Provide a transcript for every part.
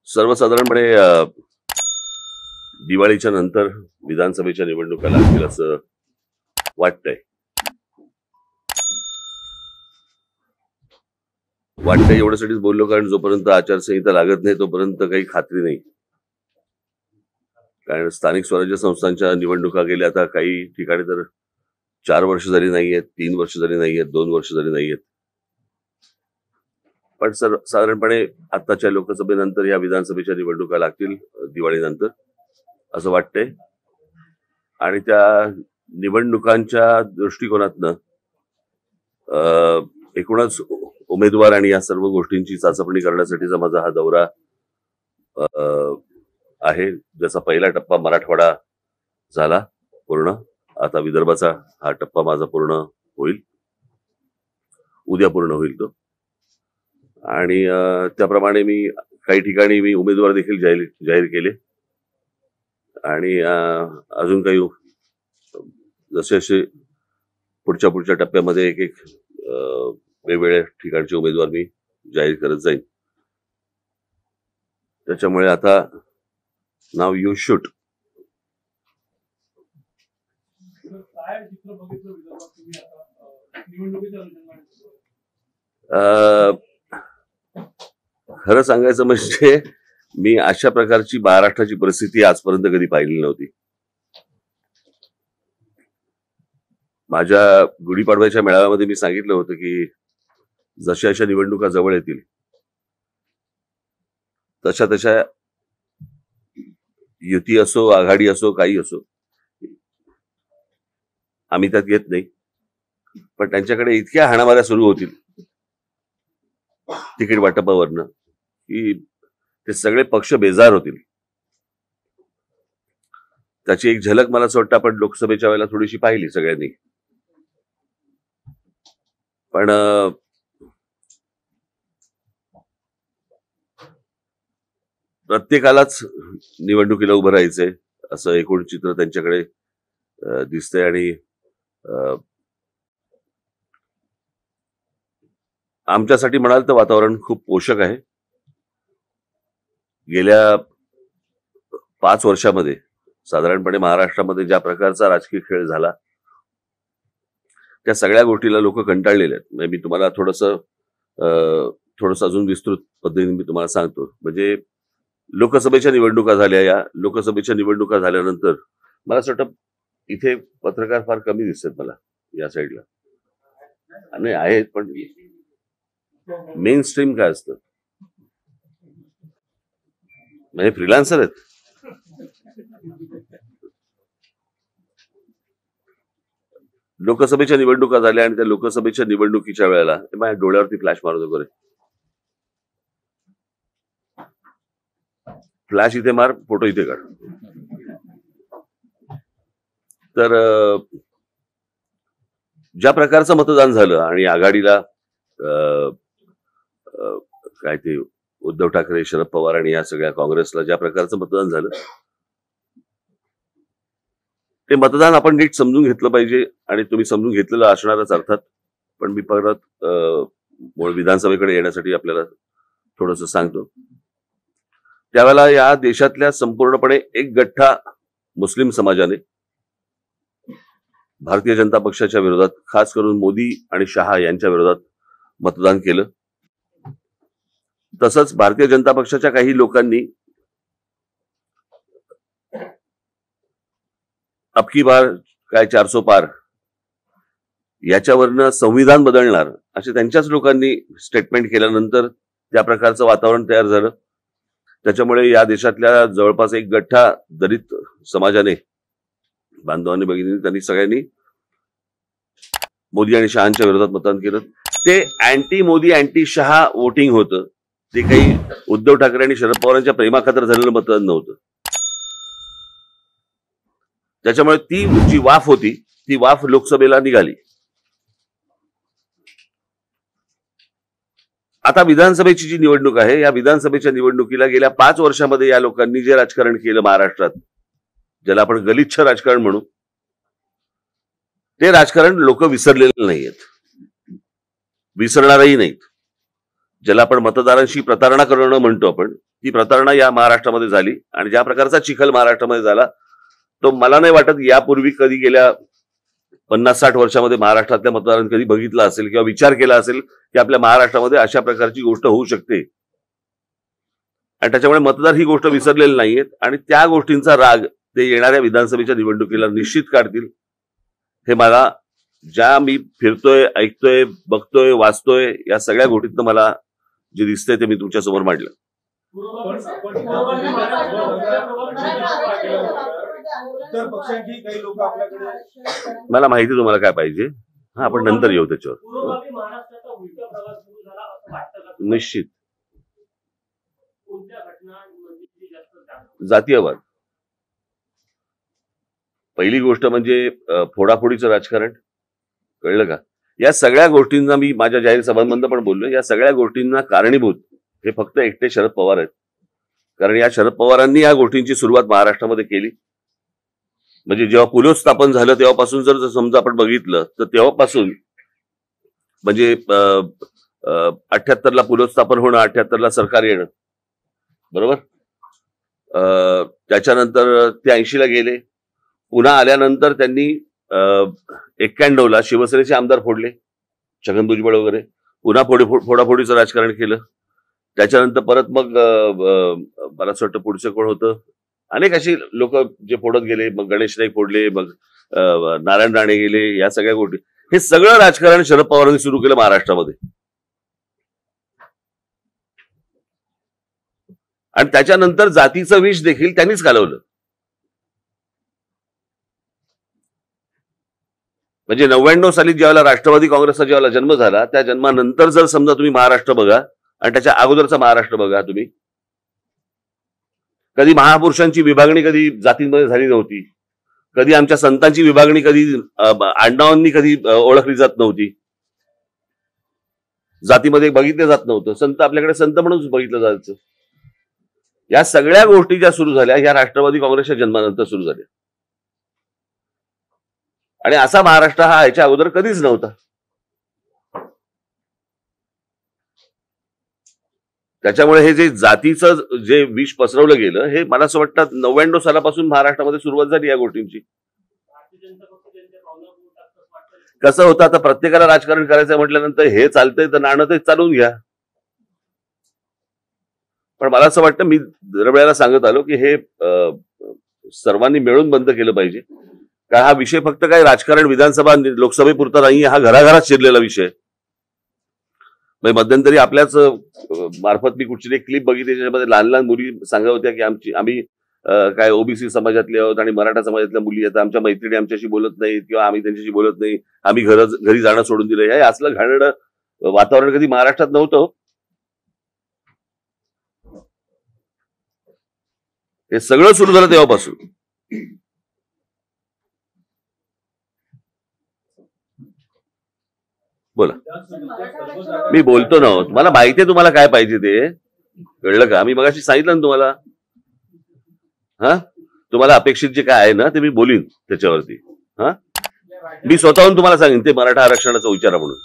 सर्वसाधारणपणे दिवाळीच्या नंतर विधानसभेच्या निवडणुका लागतील असं वाटतंय. एवढ्यासाठीच बोललो कारण जोपर्यंत आचारसंहिता लागत नाही तोपर्यंत काही खात्री नाही. कारण स्थानिक स्वराज्य संस्थांच्या निवडणुका गेल्या आता काही ठिकाणी तर 4 वर्ष जरी नाहीयेत, 3 वर्ष जरी नाहीयेत, 2 वर्ष जरी नाहीयेत. पण साधारणपणे आताच्या लोकसभेनंतर या विधानसभेच्या निवडणुका लागतील दिवाळीनंतर असं वाटतंय. आणि त्या निवडणुकांच्या दृष्टिकोनातनं एकूणच उमेदवार आणि या सर्व गोष्टींची चाचपणी करण्यासाठीचा माझा हा दौरा आहे. जसा पहिला टप्पा मराठवाडा झाला पूर्ण, आता विदर्भाचा हा टप्पा माझा पूर्ण होईल, उद्या पूर्ण होईल तो. आणि त्याप्रमाणे मी काही ठिकाणी मी उमेदवार देखील जाहीर केले. आणि अजून काही जसे जसे पुढच्या टप्प्यामध्ये एक वेगवेगळ्या ठिकाणचे उमेदवार मी जाहीर करत जाईन. त्याच्यामुळे आता नाव यू शूट. खरं सांगायचं म्हणजे मी अशा प्रकारची महाराष्ट्राची परिस्थिती आजपर्यंत कधी पाहिली नव्हती. माझ्या गुढीपाडव्याच्या मेळाव्यामध्ये मी सांगितलं होतं की जशा अशा निवडणुका जवळ येतील तशा तशा युती असो, आघाडी असो, काही असो, आम्ही त्यात येत नाही. पण त्यांच्याकडे इतक्या हाणामाऱ्या सुरू होतील तिकीट वाटपावरनं की ते सगळे पक्ष बेजार होतील. त्याची एक झलक मला असं वाटतं आपण लोकसभेच्या वेळेला थोडीशी पाहिली सगळ्यांनी. पण प्रत्येकालाच निवडणुकीला उभं राहायचंय असं एकूण चित्र त्यांच्याकडे दिसतंय. आणि आमच्यासाठी म्हणाल तर वातावरण खूप पोषक आहे. गेल्या 5 वर्षामध्ये साधारणपणे महाराष्ट्रामध्ये ज्या प्रकारचा राजकीय खेळ झाला त्या सगळ्या गोष्टीला लोक कंटाळलेले आहेत. म्हणजे मी तुम्हाला थोडंसं अजून विस्तृत पद्धतीने मी तुम्हाला सांगतो. म्हणजे लोकसभेच्या निवडणुका झाल्या. या लोकसभेच्या निवडणुका झाल्यानंतर मला असं वाटतं इथे पत्रकार फार कमी दिसतात मला या साईडला. नाही आहेत पण मेन स्ट्रीम काय असतं म्हणजे फ्रीलान्सर आहेत. लोकसभेच्या निवडणुका झाल्या आणि त्या लोकसभेच्या निवडणुकीच्या वेळेला माझ्या डोळ्यावरती फ्लॅश मारत वगैरे, फ्लॅश इथे मार, फोटो इथे काढ. तर ज्या प्रकारचं मतदान झालं आणि आघाडीला काय ते उद्धव ठाकरे, शरद पवार आणि या सगळ्या काँग्रेसला ज्या प्रकारचं मतदान झालं ते मतदान आपण नीट समजून घेतलं पाहिजे. आणि तुम्ही समजून घेतलेलं असणारच अर्थात. पण मी परत विधानसभेकडे येण्यासाठी आपल्याला थोडंसं सांगतो. त्यावेळेला या देशातल्या संपूर्णपणे एक गठ्ठा मुस्लिम समाजाने भारतीय जनता पक्षाच्या विरोधात, खास करून मोदी आणि शहा यांच्या विरोधात मतदान केलं. तसंच भारतीय जनता पक्षाच्या काही लोकांनी अबकी बार काय 400 पार याच्यावरनं संविधान बदलणार असे त्यांच्याच लोकांनी स्टेटमेंट केल्यानंतर त्या प्रकारचं वातावरण तयार झालं. त्याच्यामुळे या देशातल्या जवळपास एक गठ्ठा दलित समाजाने, बांधवांनी, भगिनींनी, त्यांनी सगळ्यांनी मोदी आणि शहांच्या विरोधात मतदान केलं. ते anti Modi, anti Shah voting होतं. ते काही उद्धव ठाकरे आणि शरद पवारांच्या प्रेमाखातर झालेलं मतदान नव्हतं. त्याच्यामुळे ती जी वाफ होती ती वाफ लोकसभेला निघाली. आता विधानसभेची जी निवडणूक आहे या विधानसभेच्या निवडणुकीला गेल्या 5 वर्षामध्ये या लोकांनी जे राजकारण केलं महाराष्ट्रात, ज्याला आपण गलिच्छ राजकारण म्हणू, ते राजकारण लोक विसरलेले नाहीयेत, विसरणारही नाहीत. ज्याला आपण मतदारांशी प्रतारणा करणं म्हणतो आपण, ती प्रतारणा या महाराष्ट्रामध्ये झाली. आणि ज्या प्रकारचा चिखल महाराष्ट्रामध्ये झाला तो मला नाही वाटत यापूर्वी कधी गेल्या 50-60 वर्षामध्ये महाराष्ट्रातल्या मतदारांनी कधी बघितला असेल किंवा विचार केला असेल की आपल्या महाराष्ट्रामध्ये अशा प्रकारची गोष्ट होऊ शकते. आणि त्याच्यामुळे मतदार ही गोष्ट विसरलेली नाहीयेत आणि त्या गोष्टींचा राग ते येणाऱ्या विधानसभेच्या निवडणुकीला निश्चित काढतील. हे मला ज्या मी फिरतोय, ऐकतोय, बघतोय, वाचतोय या सगळ्या गोष्टीतनं मला जे दिसतंय ते मी तुमच्या समोर मांडलं. मला माहिती तुम्हाला काय पाहिजे. हा, आपण नंतर येऊ त्याच्यावर. निश्चित जातीयवाद. पहिली गोष्ट म्हणजे फोडाफोडीचं राजकारण. कळलं का? या सगळ्या गोष्टींना मी माझ्या जाहीर सभांमध्ये पण बोललो. या सगळ्या गोष्टींना कारणीभूत हे फक्त एकटे शरद पवार आहेत. कारण या शरद पवारांनी या गोष्टींची सुरुवात महाराष्ट्रामध्ये केली. म्हणजे जेव्हा पुलोत्स्थापन झालं तेव्हापासून जर समजा आपण बघितलं तर तेव्हापासून म्हणजे 78ला पुलोत्स्थापन होणं, 78ला सरकार येणं, बरोबर. त्याच्यानंतर ते 80ला गेले. पुन्हा आल्यानंतर त्यांनी 91ला शिवसेनेचे आमदार फोडले, छगन भुजबळ वगैरे. पुन्हा फोडाफोडीचं राजकारण केलं. त्याच्यानंतर परत मग मला असं वाटतं पुढचं कोण होतं, अनेक अशी लोक जे फोडत गेले. मग गणेश नाईक फोडले, मग नारायण राणे गेले. या सगळ्या गोष्टी, हे सगळं राजकारण शरद पवारांनी सुरू केलं महाराष्ट्रामध्ये. आणि त्याच्यानंतर जातीचं विष देखील त्यांनीच घालवलं. म्हणजे 99 साली ज्यावेळेला राष्ट्रवादी काँग्रेसचा ज्यावेळेला जन्म झाला त्या जन्मानंतर जर समजा तुम्ही महाराष्ट्र बघा आणि त्याच्या अगोदरचा महाराष्ट्र बघा तुम्ही, कधी महापुरुषांची विभागणी कधी जातींमध्ये झाली नव्हती. कधी आमच्या संतांची विभागणी कधी आडनावांनी कधी ओळखली जात नव्हती. जातीमध्ये बघितलं जात नव्हतं. संत आपल्याकडे संत म्हणून बघितलं जायचं. या सगळ्या गोष्टी ज्या सुरू झाल्या ह्या राष्ट्रवादी काँग्रेसच्या जन्मानंतर सुरू झाल्या. आणि असा महाराष्ट्र हा ह्याच्या अगोदर कधीच नव्हता. त्याच्यामुळे हे जे जातीचं जे विष पसरवलं गेलं हे मला असं वाटतं 99 सालापासून महाराष्ट्रामध्ये सुरुवात झाली या गोष्टींची. कसं होतं, आता प्रत्येकाला राजकारण करायचं म्हटल्यानंतर हे चालतंय तर नाणं ते चालवून घ्या. पण मला असं वाटतं, मी दरवेळेला सांगत आलो की हे सर्वांनी मिळून बंद केलं पाहिजे. कारण हा विषय फक्त काय राजकारण विधानसभा लोकसभेपुरता नाही, हा घराघरात शिरलेला विषय. मध्यंतरी आपल्याच मार्फत मी कुठची एक क्लिप बघितली त्याच्यामध्ये लहान लहान मुली सांगत होत्या की आम्ही काय ओबीसी समाजातले आहोत आणि मराठा समाजातल्या मुली आहेत, आमच्या मैत्रिणी आमच्याशी बोलत नाहीत किंवा आम्ही त्यांच्याशी बोलत नाही, आम्ही घरी जाणं सोडून दिलं. हे असलं घाणेरडं वातावरण कधी महाराष्ट्रात नव्हतं. हे सगळं सुरू झालं तेव्हापासून. बोला. मी बोलतो ना, तुम्हाला माहिती आहे तुम्हाला काय पाहिजे ते. कळलं का? मी मगाशी सांगितलं ना तुम्हाला. हा, तुम्हाला अपेक्षित जे काय आहे ना ते मी बोलीन त्याच्यावरती. हा, मी स्वतःहून तुम्हाला सांगेन ते मराठा आरक्षणाचा विचार म्हणून.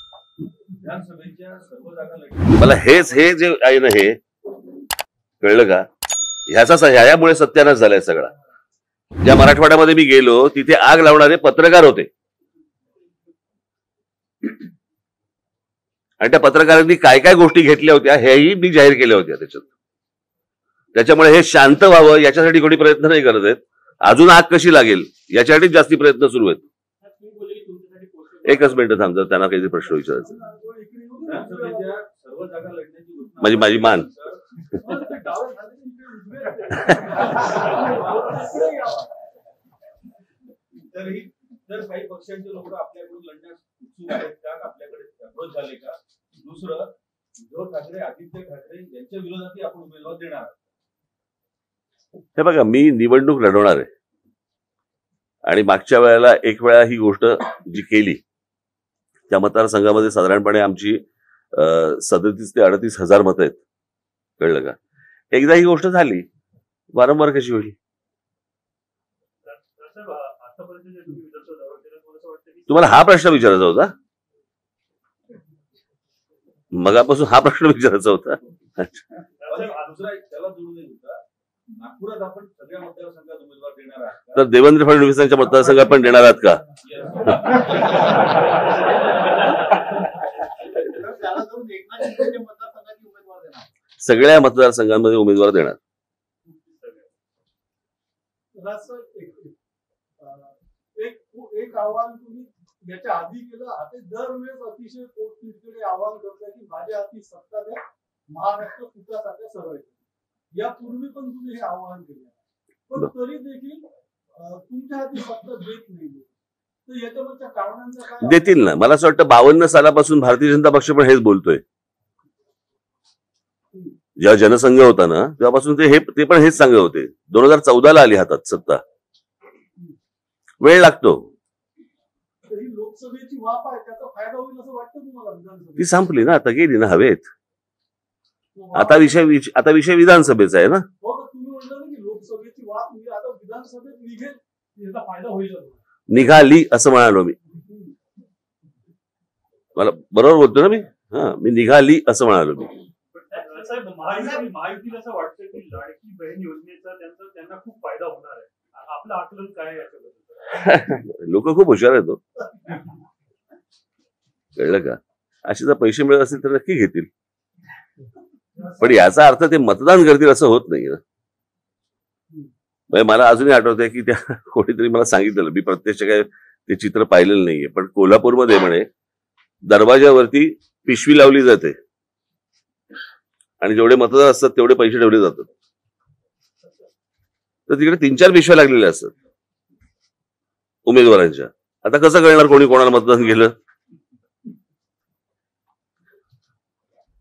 मला हे जे आहे ना हे, कळलं का? ह्यामुळे सत्यानाश झालाय सगळा. ज्या मराठवाड्यामध्ये मी गेलो तिथे आग लावणारे पत्रकार होते आणि त्या पत्रकारांनी काय काय गोष्टी घेतल्या होत्या हेही मी जाहीर केल्या होत्या त्याच्यात. त्याच्यामुळे हे शांत व्हावं याच्यासाठी कोणी प्रयत्न नाही करत आहेत. अजून आग कशी लागेल याच्यासाठीच जास्ती प्रयत्न सुरू आहेत. एकच मिनिट थांबतो, त्यांना काहीतरी प्रश्न विचारायचा. माझी मान जर काही पक्षांचे लोक आपल्याकडून लढण्यास उत्सुक आहेत का, आपल्याकडे अप्रोच झाले का? दुसरं, उद्धव ठाकरे, आदित्य ठाकरे यांच्या विरोधातही आपण उमेदवार देणार. हे बघा, मी निवडणूक लढवणार आहे आणि मागच्या वेळेला एक वेळा ही गोष्ट जी केली त्या मतदारसंघामध्ये साधारणपणे आमची 37 ते 38 हजार मतं आहेत. कळलं का? एकदा ही गोष्ट झाली, वारंवार कशी होईल? तुम्हाला हा प्रश्न विचारायचा होता? मगापासून हा प्रश्न विचारायचा होता. दुसरा एक त्याला जोडून एक होता, नागपुरात आपण सगळ्या मतदारसंघात उमेदवार देणार आहात का? तर देवेंद्र फडणवीसांच्या मतदारसंघात पण देणार आहात का? त्याला जाऊन एकनाथ शिंदेच्या मतदारसंघाची उमेदवार देणार. सगळ्या मतदारसंघांमध्ये उमेदवार देणार. एक आव्हान तुम्ही याच्या आधी केलं, आता दरवेळेस अतिशय पोटतिडकीने आव्हान करताय की माझ्या हाती सत्ता द्या, महाराष्ट्र सुखासारख्या सरळ. यापूर्वी पण तुम्ही हे आव्हान केले, पण तरी देखील तुमच्या हाती सत्ता देत नाही. तर याच्यावरच्या कारणांचं काय? देतील ना. मला असं वाटतं 52 सालापासून भारतीय जनता पक्ष पण हेच बोलतोय. जेव्हा जनसंघ होता ना तेव्हापासून ते पण हेच सांगत होते. 2014ला आली हातात सत्ता. वेळ लागतो. लोकसभेची वाफ आहे, त्याचा फायदा होईल असं वाटतं तुम्हाला? विधानसभेत ती संपली ना, आता गेली ना हवेत. आता विषय विधानसभेचा आहे ना. हो, तुम्ही म्हणलं ना की लोकसभेची वाफ म्हणजे आता विधानसभेत निघेल, याचा फायदा होईल. निघाली असं म्हणालो मी. मला बरोबर बोलतो ना मी. मी निघाली असं म्हणालो मी. महायुतीला असं वाटतं की लाडकी बहीण योजनेचा त्यांना खूप फायदा होणार आहे. आपलं आकलन काय आहे याच्याबद्दल? लोक खूप हुशार आहेत. कळलं का? असे जर पैसे मिळत असतील तर नक्की घेतील. पण याचा अर्थ ते मतदान करतील असं होत नाही ना. मला अजूनही आठवतंय की त्या कोणीतरी मला सांगितलेलं, मी प्रत्यक्ष काय ते चित्र पाहिलेलं नाहीये, पण कोल्हापूरमध्ये म्हणे दरवाजावरती पिशवी लावली जाते आणि जेवढे मतदार असतात तेवढे पैसे ठेवले जातात. तर तिकडे 3-4 पिशव्या लागलेल्या असतात उमेदवारांच्या. आता कसं कळणार कोणी कोणाला मतदान केलं?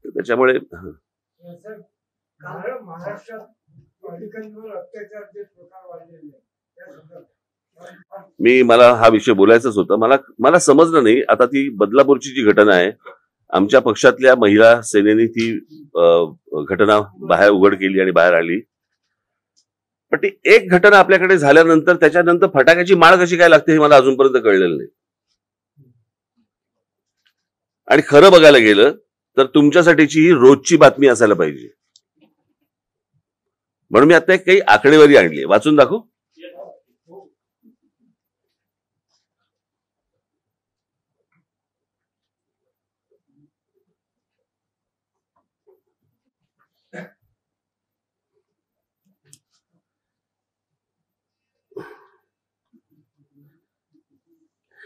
त्याच्यामुळे महाराष्ट्रात बालिकांवर अत्याचारचे प्रकार वाढलेले मला हा विषय बोलायचाच होता. मला समजलं नाही. आता ती बदलापूरची जी घटना आहे, आमच्या पक्षातल्या महिला सेनेने ती घटना बाहेर उघड केली आणि बाहेर आली. पण ती एक घटना आपल्याकडे झाल्यानंतर त्याच्यानंतर फटाक्याची माळ कशी काय लागते हे मला अजूनपर्यंत कळलेलं नाही. आणि खरं बघायला गेलं तर तुमच्यासाठीची ही रोजची बातमी असायला पाहिजे. म्हणून मी आता काही आकडेवारी आणली, वाचून दाखवू.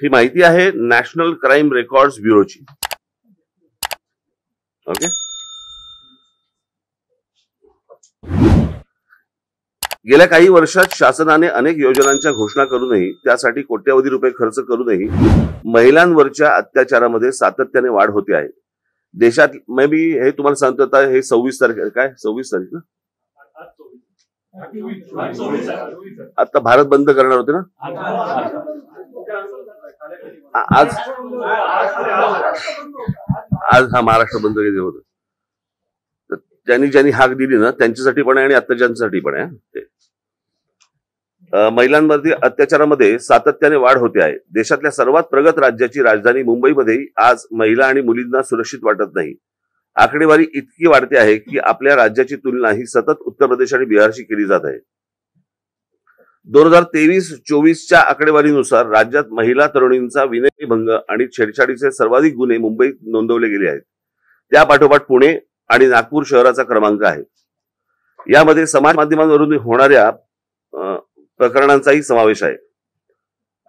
ही माहिती आहे नॅशनल क्राईम रेकॉर्ड्स ब्युरोची. ओके. गेल्या काही वर्षात शासनाने अनेक योजनांच्या घोषणा करूनही त्यासाठी कोट्यवधी रुपये खर्च करूनही महिलांवरच्या अत्याचारामध्ये सातत्याने वाढ होते आहे. देशात मी हे तुम्हाला सांगतो, आता हे 26 तारीख काय 26 तारीख ना, आता भारत बंद करणार होते ना. आज हा महाराष्ट्र बंद केले होतं. ज्यांनी हाक दिली ना त्यांच्यासाठी पण आहे आणि अत्याचारांसाठी पण आहे. महिलांमध्ये अत्याचारामध्ये सातत्याने वाढ होते आहे. देशातल्या सर्वात प्रगत राज्याची राजधानी मुंबईमध्ये आज महिला आणि मुलींना सुरक्षित वाटत नाही. आकडेवारी इतकी वाढते आहे की आपल्या राज्याची तुलना ही सतत उत्तर प्रदेश आणि बिहारशी केली जात आहे. 2023-24च्या आकडेवारीनुसार राज्यात महिला तरुणींचा विनयभंग आणि छेडछाडीचे सर्वाधिक गुन्हे मुंबईत नोंदवले गेले आहेत. त्यापाठोपाठ पुणे आणि नागपूर शहराचा क्रमांक आहे. यामध्ये समाज माध्यमांवरून होणाऱ्या प्रकरणांचाही समावेश आहे.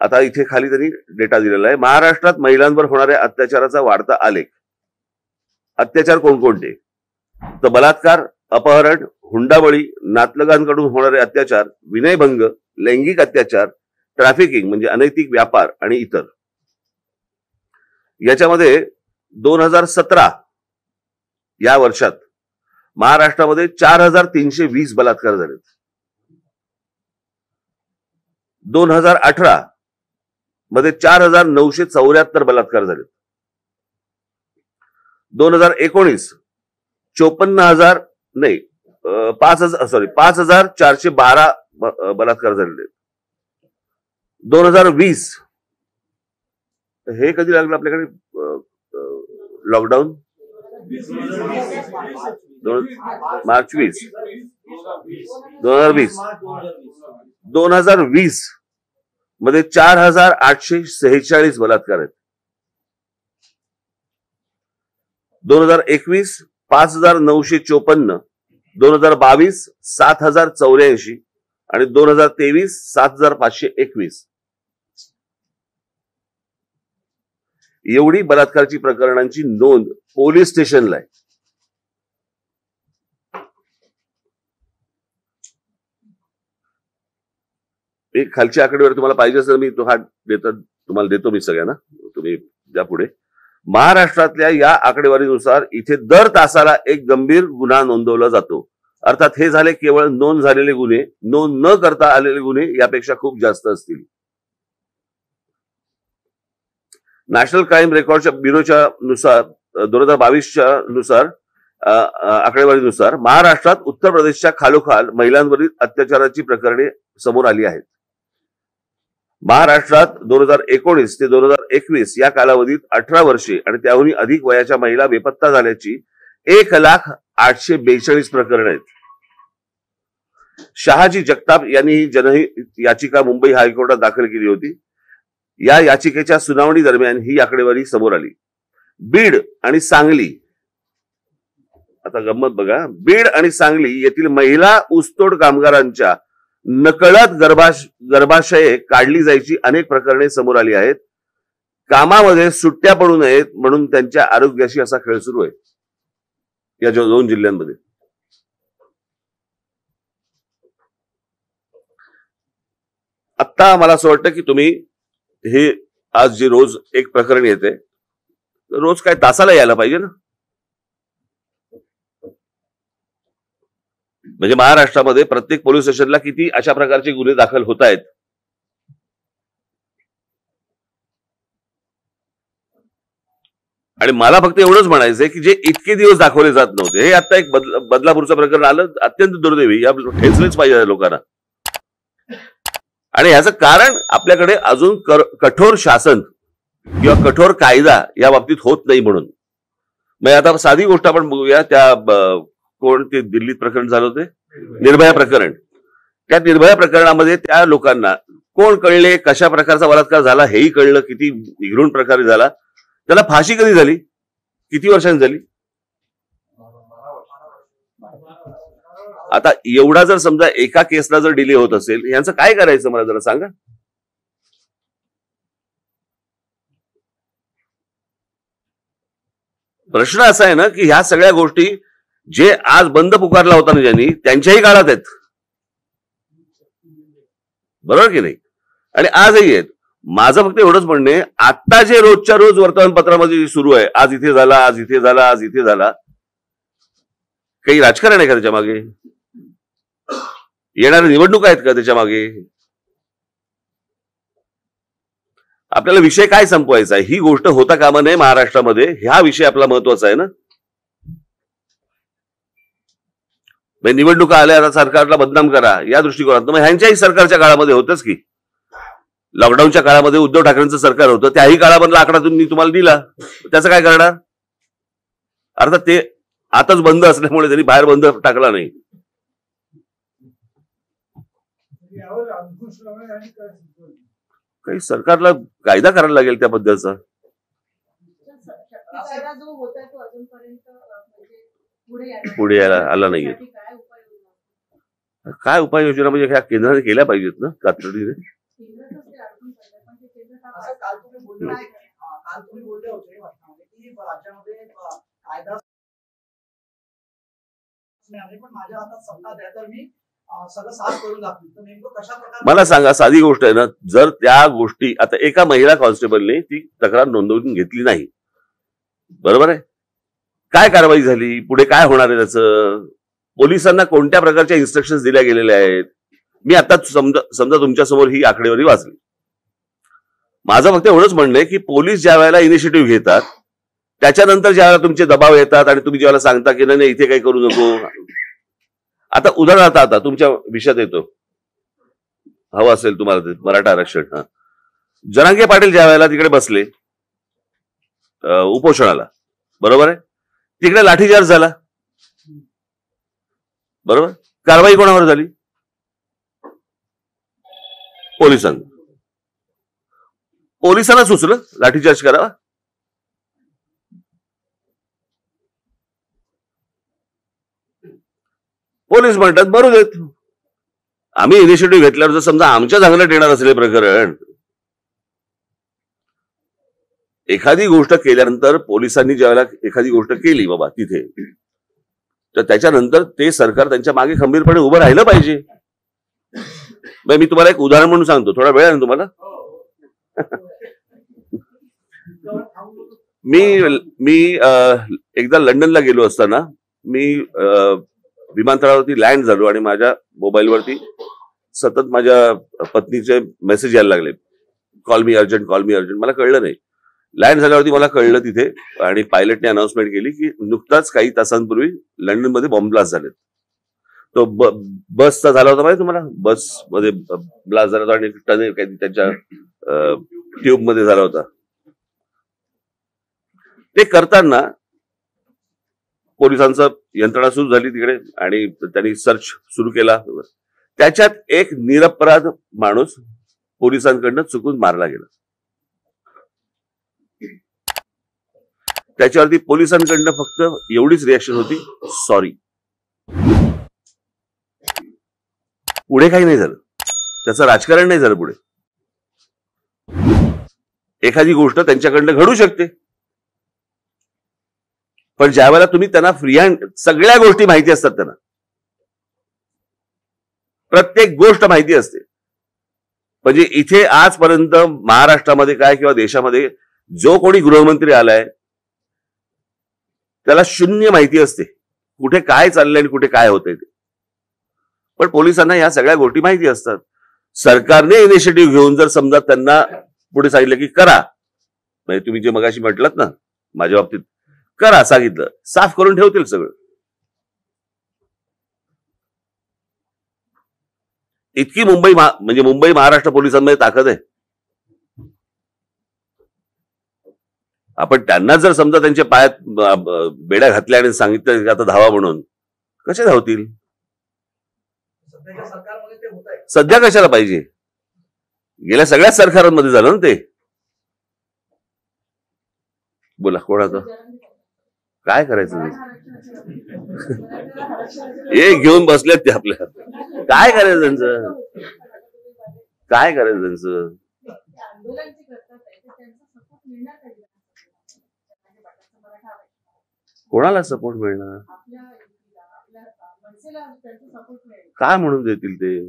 आता इथे खाली त्यांनी डेटा दिलेला आहे. महाराष्ट्रात महिलांवर होणाऱ्या अत्याचाराचा वाढता आलेख. अत्याचार कोणकोणते? तर बलात्कार, अपहरण, हुंडाबळी, नातलगांकडून होणारे अत्याचार, विनयभंग, लैंगिक अत्याचार, ट्रॅफिकिंग म्हणजे अनैतिक व्यापार आणि इतर. याच्यामध्ये 2017 या वर्षात महाराष्ट्रामध्ये 4320 बलात्कार झालेत. 2018 मध्ये 4974 बलात्कार झालेत. 2019 5412 बलात्कार झालेले. 2020 हे कधी लागलं आपल्याकडे लॉकडाऊन? मार्च 20, 2020 2020 मध्ये 4846 बलात्कार आहेत. 2021 5954, 2022 7084 आणि 2023 7521. एवढी बलात्कारची प्रकरणांची नोंद पोलीस स्टेशनला आहे. एक खालची आकडेवारी तुम्हाला पाहिजे असेल मी तुम्हाला देतो मी सगळ्यांना, तुम्ही द्या पुढे. महाराष्ट्रातल्या या आकडेवारीनुसार इथे दर तासाला एक गंभीर गुन्हा नोंदवला जातो. अर्थात हे झाले केवळ नोंद झालेले गुन्हे, नोंद न करता आलेले गुन्हे यापेक्षा खूप जास्त असतील. नॅशनल क्राईम रेकॉर्डच्या ब्युरोच्या नुसार 2022च्या नुसार आकडेवारीनुसार महाराष्ट्रात उत्तर प्रदेशच्या खालोखाल महिलांवरील अत्याचाराची प्रकरणे समोर आली आहेत. महाराष्ट्रात 2019 ते 2021 या कालावधीत 18 वर्षे आणि त्याहून अधिक वयाच्या महिला बेपत्ता झाल्याची 1,0842 प्रकरणे आहेत. शहाजी जगताप यांनी ही जनहित याचिका मुंबई हायकोर्टात दाखल केली होती. या याचिकेच्या सुनावणी दरम्यान ही आकडेवारी समोर आली. बीड आणि सांगली, आता गंमत बघा, बीड आणि सांगली येथील महिला ऊसतोड कामगारांच्या नकळत गर्भाशये काढली जायची अनेक प्रकरणे समोर आली आहेत. कामामध्ये सुट्ट्या पडू नयेत म्हणून त्यांच्या आरोग्याशी असा खेळ सुरू आहे या 2 जिल्ह्यांमध्ये. आता मला असं वाटतं की तुम्ही हे आज जे रोज एक प्रकरण येते, रोज काय तासाला यायला पाहिजे ना. म्हणजे महाराष्ट्रामध्ये प्रत्येक पोलीस स्टेशनला किती अशा प्रकारचे गुन्हे दाखल होत आहेत. आणि मला फक्त एवढंच म्हणायचंय की जे इतके दिवस दाखवले जात नव्हते, हे आता एक बदलापूरचं प्रकरण आलं, अत्यंत दुर्दैवी, या ठेचलेच पाहिजे लोकांना. आणि याचं कारण आपल्याकडे अजून कठोर शासन किंवा कठोर कायदा या बाबतीत होत नाही म्हणून. मग आता साधी गोष्ट आपण बघूया, त्या कोणते दिल्लीत प्रकरण झालं होते, निर्भया प्रकरण. त्या निर्भया प्रकरणामध्ये त्या लोकांना कोण कळले, कशा प्रकारचा बलात्कार झाला हेही कळलं, किती निघृण प्रकारे झाला. त्याला फाशी कधी झाली, किती वर्षांनी झाली. आता एवढा जर समजा एका केसला जर डिले होत असेल, यांचं काय करायचं मला जरा सांगा. प्रश्न असा आहे ना की ह्या सगळ्या गोष्टी जे आज बंद पुकारला होता ना ज्यांनी, त्यांच्याही काळात आहेत, बरोबर की नाही. आणि आजही आहेत. माझं फक्त एवढंच म्हणणे, आता जे रोजच्या रोज वर्तमानपत्रामध्ये सुरू आहे, आज इथे झाला, आज इथे झाला, आज इथे झाला, काही राजकारण आहे का त्याच्या मागे? येणाऱ्या निवडणुका आहेत का त्याच्या मागे? आपल्याला विषय काय संपवायचा आहे, ही गोष्ट होता कामा नये महाराष्ट्रामध्ये. हा विषय आपला महत्वाचा आहे ना. निवडणुका आल्या, आता सरकारला बदनाम करा या दृष्टिकोनात. मग ह्यांच्याही सरकारच्या काळामध्ये होतच की, लॉकडाऊनच्या काळामध्ये उद्धव ठाकरेंचं सरकार होतं, त्याही काळामधला आकडा तुम्ही तुम्हाला दिला, त्याचं काय करणार. अर्थात ते आताच बंद असल्यामुळे त्यांनी बाहेर बंद टाकला नाही. काही सरकारला कायदा करायला लागेल त्या बद्दलचा. पुढे यायला आला नाहीये. काय उपाययोजना म्हणजे ह्या केंद्राने केल्या पाहिजेत ना तातडीने. काल तुम्ही बोलले होते की राज्यामध्ये कायदा पण माझ्या हातात सत्ता द्या तर मी सगळं साफ करून दाखवेन. तर नेमकं कशा प्रकारे मला सांगा, साधी गोष्ट आहे ना. जर त्या गोष्टी, आता एका महिला कॉन्स्टेबलने ती तक्रार नोंदवून घेतली नाही, बरोबर आहे, काय कारवाई झाली, पुढे काय होणार आहे त्याचं, पोलिसांना कोणत्या प्रकारच्या इन्स्ट्रक्शन्स दिल्या गेलेल्या आहेत. मी आता समजा तुमच्या समोर ही आकडेवारी वाचली. माझं फक्त एवढंच म्हणणं आहे की पोलीस ज्या वेळेला इनिशिएटिव्ह घेतात, त्याच्यानंतर ज्या वेळेला तुमचे दबाव येतात आणि तुम्ही ज्यावेळेला सांगता की नाही इथे काही करू नको. आता उदाहरणार्थ आता तुमच्या विषयात येतो, हवं असेल तुम्हाला मराठा आरक्षण. जरांगे पाटील ज्या वेळेला तिकडे बसले उपोषणाला, बरोबर आहे, तिकडे लाठीचार्ज झाला, बरोबर. कारवाई कोणावर झाली? पोलिसांना सुचलं लाठीचार्ज करावा. पोलीस म्हणतात बरोबर देत, आम्ही इनिशिएटिव्ह घेतल्यावर जर समजा आमच्या चांगल्यात येणार असेल हे प्रकरण, एखादी गोष्ट केल्यानंतर पोलिसांनी ज्यावेळेला एखादी गोष्ट केली बाबा तिथे, तर त्याच्यानंतर ते सरकार त्यांच्या मागे खंबीरपणे उभं राहिलं पाहिजे. मी तुम्हाला एक उदाहरण म्हणून सांगतो, थोडा वेळ आहे ना तुम्हाला? मी एकदा लंडनला गेलो असताना मी विमानतळावरती लँड झालो आणि माझ्या मोबाईलवरती सतत माझ्या पत्नीचे मेसेज यायला लागले, कॉल मी अर्जंट, कॉल मी अर्जंट. मला कळलं नाही. लँड झाल्यावरती मला कळलं तिथे, आणि पायलटने अनाउन्समेंट केली की नुकताच काही तासांपूर्वी लंडनमध्ये बॉम्ब ब्लास्ट झाले. तो बसचा झाला होता माहिती तुम्हाला? बस मध्ये ब्लास्ट झाला होता आणि टनेल काही त्यांच्या ट्यूब मध्ये झाला होता. ते करताना पोलिसांचं यंत्रणा सुरू झाली तिकडे आणि त्यांनी सर्च सुरू केला. त्याच्यात एक निरपराध माणूस पोलिसांकडनं चुकून मारला गेला. त्याच्यावरती पोलिसांकडनं फक्त एवढीच रिॲक्शन होती, सॉरी. पुढे काही नाही झालं, त्याचं राजकारण नाही झालं पुढे. एखादी गोष्ट त्यांच्याकडनं घडू शकते, पण ज्या वेळेला तुम्ही त्यांना फ्री हँड, सगळ्या गोष्टी माहिती असतात त्यांना, प्रत्येक गोष्ट माहिती असते. म्हणजे इथे आजपर्यंत महाराष्ट्रामध्ये काय किंवा देशामध्ये जो कोणी गृहमंत्री आलाय त्याला शून्य माहिती असते कुठे काय चाललंय आणि कुठे काय होतंय ते. पण पोलिसांना या सगळ्या गोष्टी माहिती असतात. सरकारने इनिशिएटिव्ह घेऊन जर समजा त्यांना पुढे सांगितलं की करा, म्हणजे तुम्ही जे मगाशी म्हटलात ना माझ्या बाबतीत, करा सांगितलं, साफ करून ठेवतील सगळं. इतकी म्हणजे मुंबई महाराष्ट्र पोलिसांमध्ये ताकद आहे. आपण त्यांना जर समजा त्यांच्या पायात बेड्या घातल्या आणि सांगितलं की आता धावा म्हणून, कसे धावतील? सध्या कशाला पाहिजे? गेल्या सगळ्याच सरकारांमध्ये झालं ना ते. बोला कोणाचं काय करायचं? हे घेऊन बसलेत ते आपल्या, काय करायचं त्यांचं? काय करायचं त्यांचं? कोणाला सपोर्ट मिळणार? काय म्हणून देतील ते?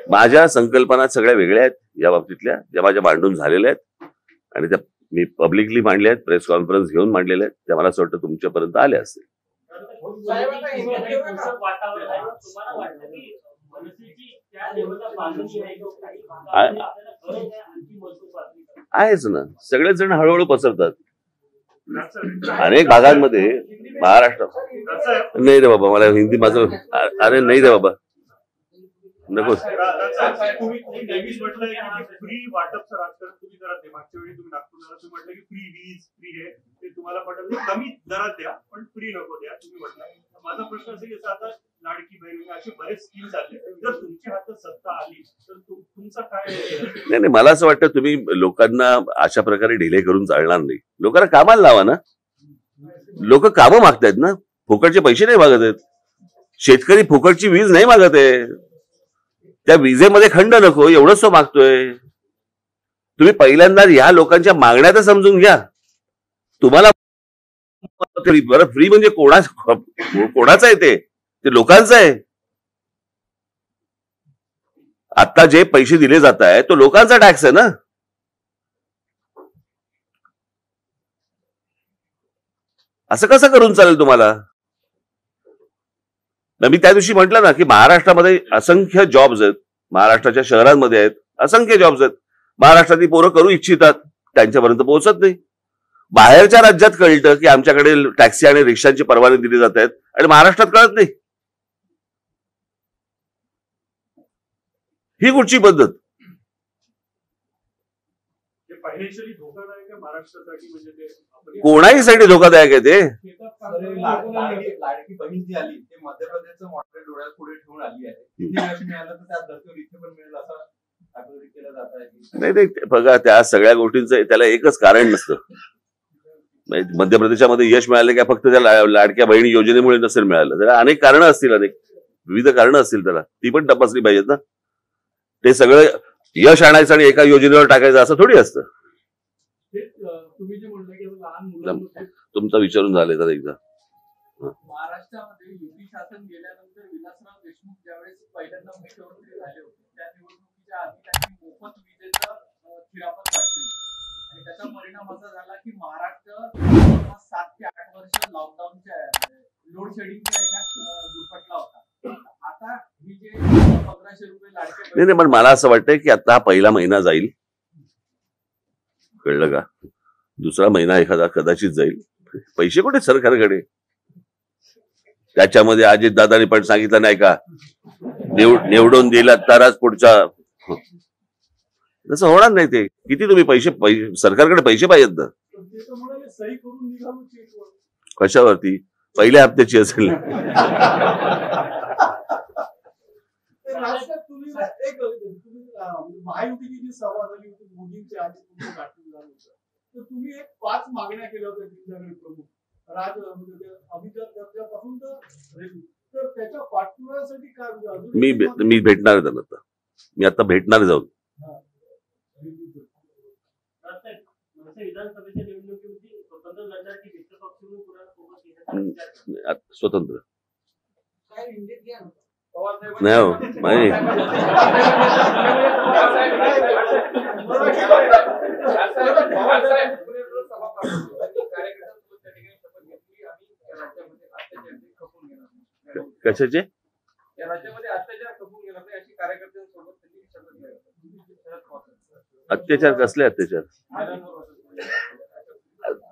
माझ्या संकल्पना सगळ्या वेगळ्या आहेत या बाबतीतल्या, ज्या माझ्या मांडून झालेल्या आहेत आणि त्या मी पब्लिकली मांडल्या आहेत, प्रेस कॉन्फरन्स घेऊन मांडलेल्या आहेत. त्या मला असं वाटतं तुमच्यापर्यंत आल्या असतील. आहेच ना, सगळेच जण हळूहळू पसरतात अनेक भागांमध्ये महाराष्ट्रात. नाही रे बाबा, मला हिंदी माझं, अरे नाही रे बाबा, नको. तुम्ही नेहमीच म्हटलंय की फ्री वाटपचं राजकारण तुम्ही करत नाही. मागच्या वेळी तुम्ही नागपूरला तुम्ही म्हटलं की फ्री वीज, फ्री हे, ते तुम्हाला पटत नाही, कमी दरात द्या पण फ्री नको द्या तुम्ही म्हटलं. माझा प्रश्न असा की आता लाडकी बहीण असे बरेच स्कीम्स आले, जर तुमच्या हातात सत्ता आली तर तुमचा काय? नाही, मला असं वाटतं तुम्ही लोकांना अशा प्रकारे डिले करून चालणार नाही. लोकांना कामाला लावा ना. लोक कामं मागतायत ना, फुकटचे पैसे नाही मागत आहेत. शेतकरी फुकटची वीज नाही मागत आहे, त्या विजेमध्ये खंड नको एवढंच तो मागतोय. तुम्ही पहिल्यांदा ह्या लोकांच्या मागण्या तर समजून घ्या. तुम्हाला बरं फ्री म्हणजे कोणाचं आहे? ते लोकांचं आहे. आता जे पैसे दिले जात आहे तो लोकांचा टॅक्स आहे ना. असं कसं करून चालेल तुम्हाला? मी त्या दिवशी म्हटलं ना की महाराष्ट्रामध्ये असंख्य जॉब्स आहेत, महाराष्ट्राच्या शहरांमध्ये आहेत असंख्य जॉब्स आहेत. महाराष्ट्रातली पोरं करू इच्छितात, त्यांच्यापर्यंत पोहोचत नाही. बाहेरच्या राज्यात कळतं की आमच्याकडे टॅक्सी आणि रिक्षांची परवाने दिली जात आहेत आणि महाराष्ट्रात कळत नाही. ही कुठची पद्धत? फायनान्शियली धोकादायक महाराष्ट्रासाठी म्हणजे ते आपण कोणाहीसाठी धोकादायक आहे ते. शेतात काम करणारे लाडकी बहीण जी आली ते मध्य प्रदेशचं मॉडेल डोळ्यात पुढे ठेवून आली आहे. तिथे यश मिळालं तर त्या धर्तीवर इथे पण मिळेल असं आकलन केलं जात आहे. नाही नाही बघा, त्या सगळ्या गोष्टींचं त्याला एकच कारण नसतं. म्हणजे मध्य प्रदेशामध्ये यश मिळालं का फक्त त्या लाडक्या बहिणी योजनेमुळे नसेल मिळालं, त्याला अनेक कारणं असतील, अनेक विविध कारणं असतील, त्याला ती पण तपासली पाहिजेत ना. ते सगळं यश आणायचं आणि एका योजनेवर टाकायचं असं थोडी असतं. तुम्ही जे म्हणलं की लहान मुलांमध्ये तुमचा विचारून झाले तर एकदा. महाराष्ट्रामध्ये युती शासन गेल्यानंतर विलासराव देशमुख ज्यावेळेस पहिल्यांदा मुख्यमंत्री झाले होते त्या निवडणुकीच्या आधी त्यांनी मोफत विजेचा खिरापत वाटली आणि त्याचा परिणाम असा झाला की महाराष्ट्र 7 ते 8 वर्ष लॉकडाऊनच्या लोड शेडिंगच्या एका गुरफटला होता. आता ही जे 1500 रुपये लाडके नाही, पण मला असं वाटतंय की आता हा पहिला महिना जाईल, कळलं का, दुसरा महिना एखादा कदाचित जाईल. पैसे कुठे सरकारकडे? त्याच्यामध्ये अजित दादांनी पण सांगितलं नाही का, निवडून दिला तरच पुढचा. तसं होणार नाही. ते किती तुम्ही पैसे सरकारकडे पैसे पाहिजेत ना. सही करून निघालो चेकवर. कशावरती? पहिल्या हप्त्याची असेल. तुम्ही महायुतीची जी सभा झाली होती मोदींच्या आधी तुमचं गाठून झालं होतं, तर तुम्ही एक 5 मागण्या केल्या होत्या जिल्हागड प्रमुख अभिजात दर्जापासून तर त्याच्या पाठपुराव्यासाठी काय मी भेटणार आहे त्यांना. मी आता भेटणार जाऊन. विधानसभेच्या निवडणुकीमध्ये स्वतंत्र लढणार की मित्र पक्ष म्हणून कुणाला सोबत घेण्याचा स्वतंत्र काय इंडियन घ्या ना. नाही हो, नाही. कशाचे राज्यामध्ये अत्याचार खपून गेला नाही अशी कार्यकर्त्यांसोबत त्यांनी शपथ घेतली. अत्याचार? कसले अत्याचार?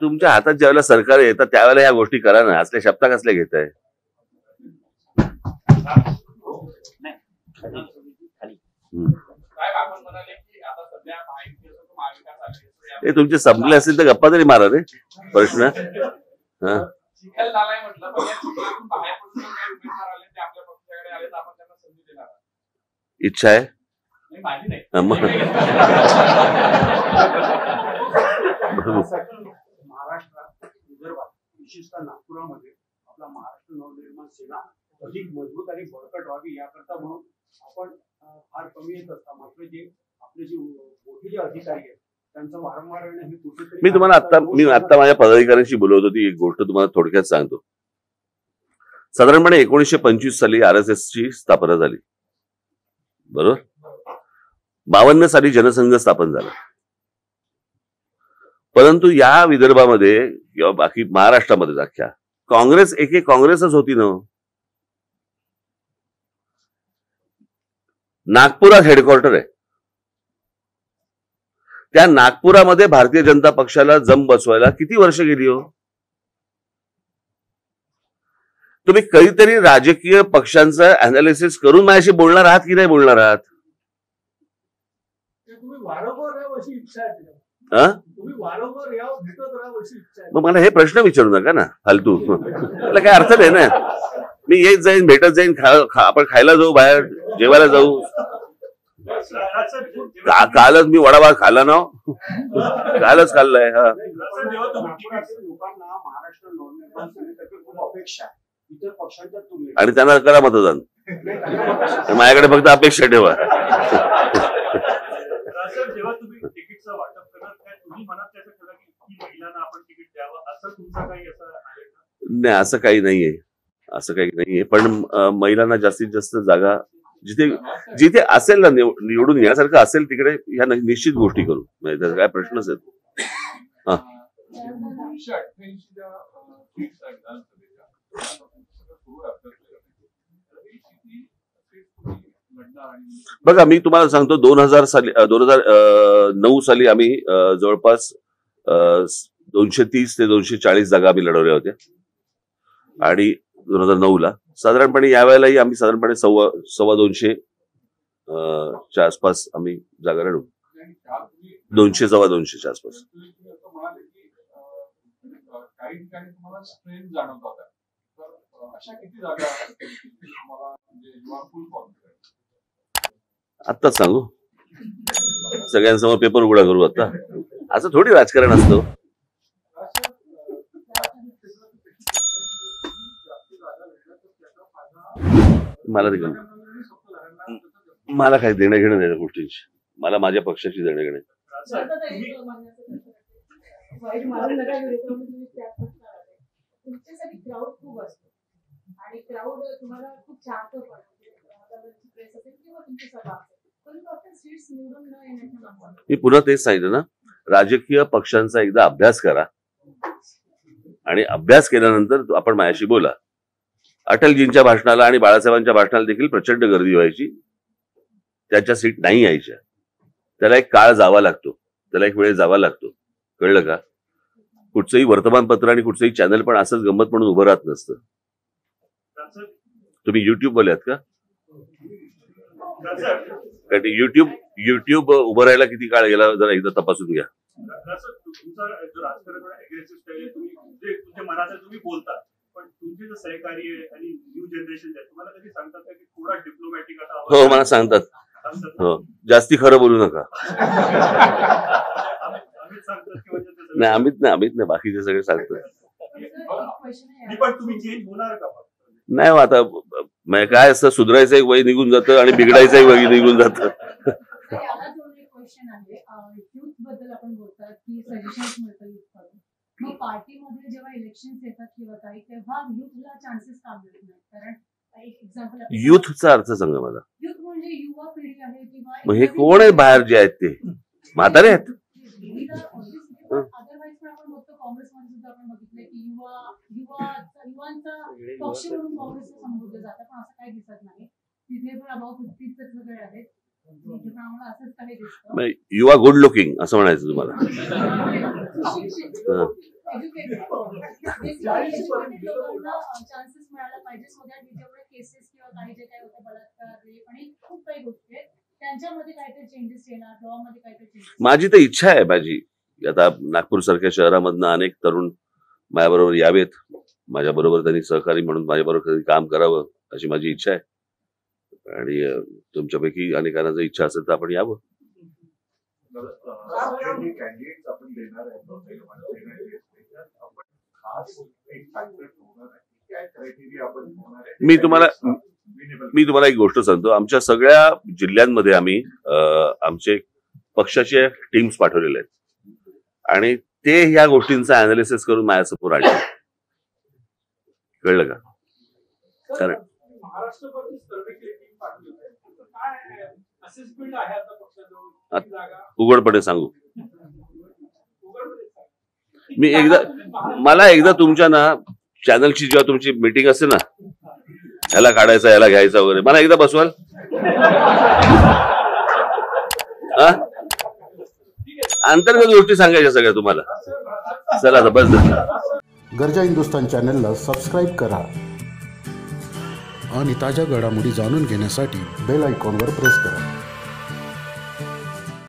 तुमच्या हातात ज्यावेळेला सरकार येतात त्यावेळेला या गोष्टी करा ना. असल्या शब्द कसले घेताय? ते तुमचे संपले असतील तर गप्पा तरी मारा रे. प्रश्न हा इच्छा आहे. महाराष्ट्रात विदर्भात विशेषतः नागपुरामध्ये आपला महाराष्ट्र नवनिर्माण सेना अधिक मजबूत आणि बळकट व्हावी याकरता म्हणून आपण फार कमी येत असता. मात्र जे आपले जे मोठे जे अधिकारी आहेत त्यांचं वारंवार येणं हे कुठेतरी. मी तुम्हाला आता माझ्या पदाधिकाऱ्यांशी बोलवत होती. एक गोष्ट तुम्हाला थोडक्यात सांगतो. साधारणपणे 1925 साली RSS ची स्थापना झाली, बरोबर. 52 साली जनसंघ स्थापन झाला. परंतु या विदर्भामध्ये किंवा बाकी महाराष्ट्रामध्ये अख्ख्या काँग्रेस एक काँग्रेसच होती ना. नागपुरात हेडक्वार्टर आहे. त्या नागपुरामध्ये भारतीय जनता पक्षाला जम बसवायला किती वर्ष गेली हो. तुम्ही कधीतरी राजकीय पक्षांचं अनालिसिस करून माझ्याशी बोलणार आहात की नाही बोलणार आहात? तुम्ही वारंवार यावं अशी इच्छा आहे. तुम्ही वारंवार यावं भेटत राहावं अशी इच्छा आहे. मग मला हे प्रश्न विचारू नका ना फालतू. मला काय अर्थ नाही ना. मी येत जाईन, भेटत जाईन, आपण खायला जाऊ, बाहेर जेवायला जाऊ. कालच मी वडापाव खाल्ला ना. कालच खाल्लाय. हा लोकांना महाराष्ट्र नवनिर्माण सेनेतर्फे खूप अपेक्षा आहे इतर पक्षांच्या तुलनेत. आणि त्यांना करा मतदान. माझ्याकडे फक्त अपेक्षा ठेवा. जेव्हा तुम्ही तिकीटचं वाटप करणार काय तुम्ही मनात त्याचं ठेवलं की महिलांना आपण तिकीट द्यावं असं तुमचं काही असं आहे का? नाही, असं काही नाहीये. असं काही नाहीये. पण महिलांना जास्तीत जास्त जागा जिथे असेल ना निवडून येण्यासारखं असेल तिकडे ह्या निश्चित गोष्टी करू. म्हणजे त्याचा काय प्रश्नच येतो. हा बघा, मी तुम्हाला सांगतो 2009 साली आम्ही जवळपास 230 ते 240 जागा आम्ही लढवल्या होत्या. आणि 2009 ला साधारणपणे यावेळेलाही आम्ही साधारणपणे 250 च्या आसपास आम्ही जागा लढवू. 200 250 च्या आसपास. काही ठिकाणी तुम्हाला स्ट्रेन जाणवत होता. तर अशा किती जागा आहेत की जिथे तुम्हाला म्हणजे यू आर फुल कॉन्फिडंट? आत्ताच सांगू, सगळ्यांसमोर पेपर उघडा करू आता? असं थोडी राजकारण असतं. मला काही देणं घेणं नाही त्या गोष्टींची. मला माझ्या पक्षाची देणं घेणं. वाईट मारून नका घेऊ, तुम्ही त्याच पक्षात आले. तुमच्यासाठी क्राऊड खूप असतो आणि क्राऊड तुम्हाला खूप चाहतं पण प्रेस असेल किंवा तुमची सभा असेल, पण फक्त सीट्स निवडून न येण्याच्या मागं. मी पुन्हा तेच सांगितलं ना, राजकीय पक्षांचा एकदा अभ्यास करा आणि अभ्यास केल्यानंतर आपण माझ्याशी बोला. अटलजींच्या भाषणाला आणि बाळासाहेबांच्या भाषणाला देखील प्रचंड गर्दी व्हायची. त्यांच्या सीट नाही यायच्या. त्याला एक काळ जावा लागतो, त्याला एक वेळ जावा लागतो. कळलं का? कुठचंही वर्तमानपत्र आणि कुठचंही चॅनल पण असंच गंमत म्हणून उभं राहत नसतं. तुम्ही युट्यूब वाले आहात का? युट्यूब उभं राहायला किती काळ गेला जरा एकदा तपासून घ्या. तुमचं राजकारण अग्रेसिव्ह स्टाईल आहे, तुमच्या मनात तुम्ही बोलता, पण तुमचे जे सहकारी आहे आणि न्यू जनरेशन आहे, तुम्हाला कधी सांगतात का की थोडा डिप्लोमॅटिक आता? हो, मला सांगतात. हो, जास्ती खरं बोलू नका. नाही, अमित नाही, बाकीचे सगळे सांगतात. पण तुम्ही चेंज होणार का? नाही, आता काय असतं, सुधारायचं एक वय निघून जातं आणि बिघडायचं एक वय निघून जातं. क्वेश्चन आहे, युथ बद्दल आपण बोलतात की सजेशन्स मिळतात युथकडून, मग पार्टीमध्ये जेव्हा इलेक्शन्स येतात किंवा काही, तेव्हा युथला चान्सेस का मिळत नाही? कारण एक एक्झाम्पल, युथचा अर्थ सांगा मला. युथ म्हणजे युवा पिढी आहे किंवा मग हे कोण आहे बाहेर जे आहेत ते? म्हातारे आहेत? अदरवाईज पण आपण बघतो काँग्रेसमध्ये सुद्धा आपण बघितलंय की युवांचा पक्ष म्हणून काँग्रेसला संबोधलं जातं, पण असं काही दिसत नाही. तिथे पण अबाव 50 वगैरे आहेत. तिथे पण आम्हाला असंच काही दिसतं. युवा गुड लुकिंग असं म्हणायचं तुम्हाला? चान्सेस मिळायला पाहिजे, सो दॅट जेवढे केसेस किंवा काही जे काही होतं, बलात्कार, रेप आणि खूप काही गोष्टी आहेत, त्यांच्यामध्ये काहीतरी चेंजेस येणार, लॉ मध्ये काहीतरी चेंजेस. माझी तर इच्छा आहे. माझी आता नागपूर सारख्या शहरामधनं अनेक तरुण माझ्याबरोबर यावेत, माझ्याबरोबर त्यांनी सहकारी म्हणून माझ्याबरोबर कधी काम करावं अशी माझी इच्छा आहे. आणि तुमच्यापैकी अनेकांना जर इच्छा असेल तर आपण यावं. मी तुम्हाला एक गोष्ट सांगतो. आमच्या सगळ्या जिल्ह्यांमध्ये आम्ही आमचे पक्षाचे टीम्स पाठवलेले आहेत आणि ते ह्या गोष्टींचा अनालिसिस करून माझ्यासमोर आणले. कळलं का? कारण महाराष्ट्रभरची सर्वे केली, टीम पाठवली आहे, तर काय असेसमेंट आहे आता पक्षाजवळ? जागा उघडपणे सांगू, मला एकदा तुमच्या ना चॅनलची जेव्हा तुमची मीटिंग असते ना, ह्याला काढायचा ह्याला घ्यायचा वगैरे, मला एकदा बसवाल? अंतर्गत गोष्टी सांगायच्या सगळ्या तुम्हाला. चला आता बस. गर्जा हिंदुस्तान चॅनलला सबस्क्राईब करा आणि ताज्या घडामोडी जाणून घेण्यासाठी बेल आयकॉनवर प्रेस करा.